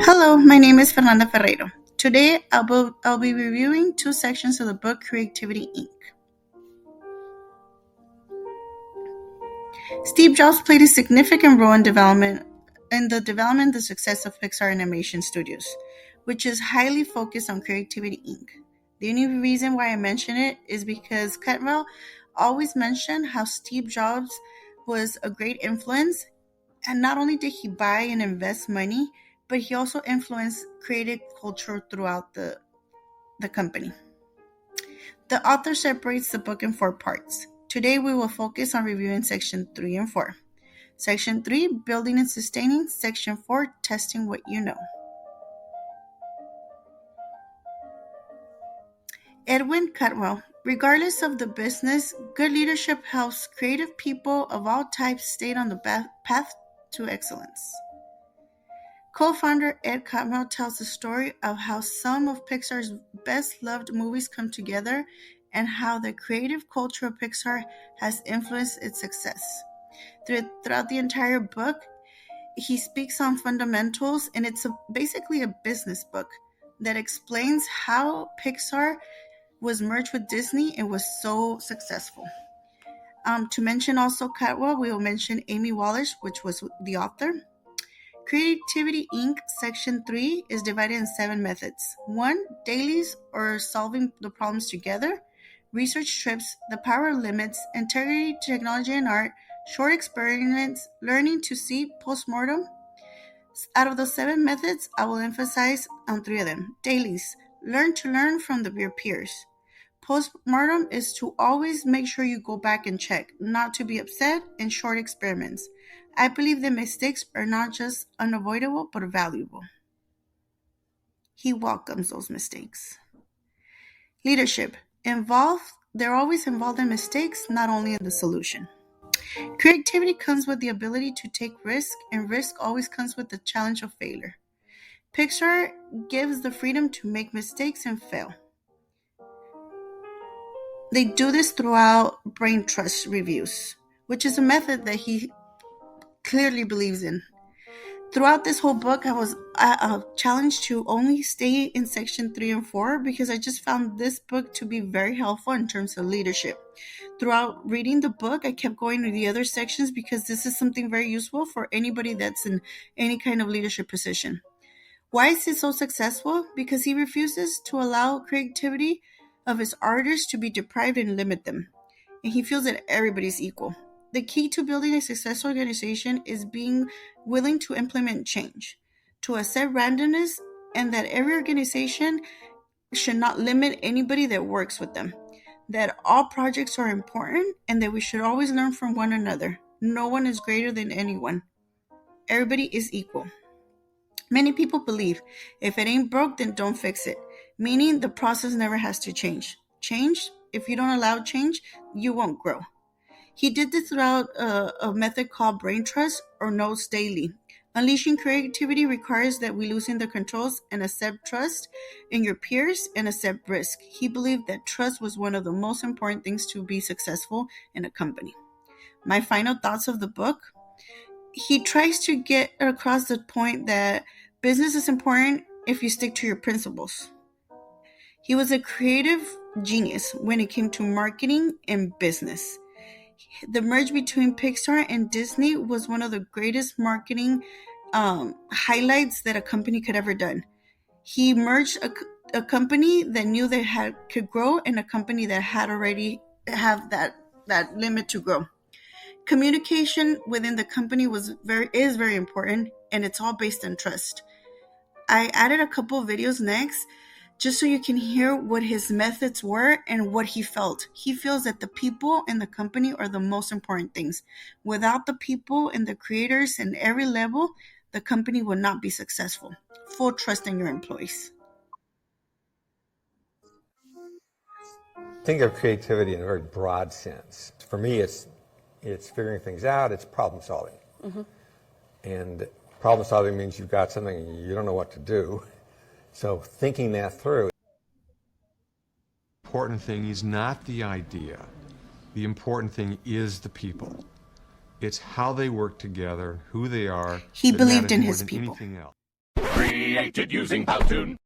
Hello, my name is Fernanda Ferreiro. Today, I'll be reviewing two sections of the book Creativity Inc. Steve Jobs played a significant role in the development and success of Pixar Animation Studios, which is highly focused on Creativity Inc. The only reason why I mention it is because Cutwell always mentioned how Steve Jobs was a great influence, and not only did he buy and invest money, but he also influenced creative culture throughout the company. The author separates the book in four parts. Today we will focus on reviewing section 3 and 4. Section 3, building and sustaining. Section 4, testing what you know. Edwin Cutwell. Regardless of the business, good leadership helps creative people of all types stay on the path to excellence. Co-founder Ed Catmull tells the story of how some of Pixar's best-loved movies come together and how the creative culture of Pixar has influenced its success. Throughout the entire book, he speaks on fundamentals, and it's basically a business book that explains how Pixar was merged with Disney and was so successful. To mention also Catwell, we will mention Amy Wallace, which was the author. Creativity Inc. Section 3 is divided in 7 methods. 1. Dailies, or solving the problems together. Research trips, the power of limits, integrity, technology and art, short experiments, learning to see, postmortem. Out of the 7 methods, I will emphasize on 3 of them. Dailies, learn to learn from your peers. Postmortem is to always make sure you go back and check, not to be upset, and short experiments. I believe that mistakes are not just unavoidable, but valuable. He welcomes those mistakes. Leadership. They're always involved in mistakes, not only in the solution. Creativity comes with the ability to take risk, and risk always comes with the challenge of failure. Pixar gives the freedom to make mistakes and fail. They do this throughout brain trust reviews, which is a method that he clearly believes in. Throughout this whole book, I was challenged to only stay in section 3 and 4 because I just found this book to be very helpful in terms of leadership. Throughout reading the book, I kept going to the other sections because this is something very useful for anybody that's in any kind of leadership position. Why is he so successful? Because he refuses to allow creativity of his artists to be deprived and limit them. And he feels that everybody's equal. The key to building a successful organization is being willing to implement change, to accept randomness, and that every organization should not limit anybody that works with them, that all projects are important, and that we should always learn from one another. No one is greater than anyone. Everybody is equal. Many people believe, if it ain't broke, then don't fix it, meaning the process never has to change. If you don't allow change, you won't grow. He did this throughout a method called brain trust or notes daily. Unleashing creativity requires that we loosen the controls and accept trust in your peers and accept risk. He believed that trust was one of the most important things to be successful in a company. My final thoughts of the book. He tries to get across the point that business is important if you stick to your principles. He was a creative genius when it came to marketing and business. The merge between Pixar and Disney was one of the greatest marketing highlights that a company could ever done. He merged a company that knew they could grow and a company that had already have that limit to grow. Communication within the company is very important, and it's all based on trust. I added a couple of videos next, just so you can hear what his methods were and what he felt. He feels that the people in the company are the most important things. Without the people and the creators in every level, the company will not be successful. Full trust in your employees. Think of creativity in a very broad sense. For me, it's figuring things out, it's problem solving. Mm-hmm. And problem solving means you've got something and you don't know what to do. So thinking that through. The important thing is not the idea. The important thing is the people. It's how they work together, who they are. He believed in his people. Anything else. Created using Powtoon.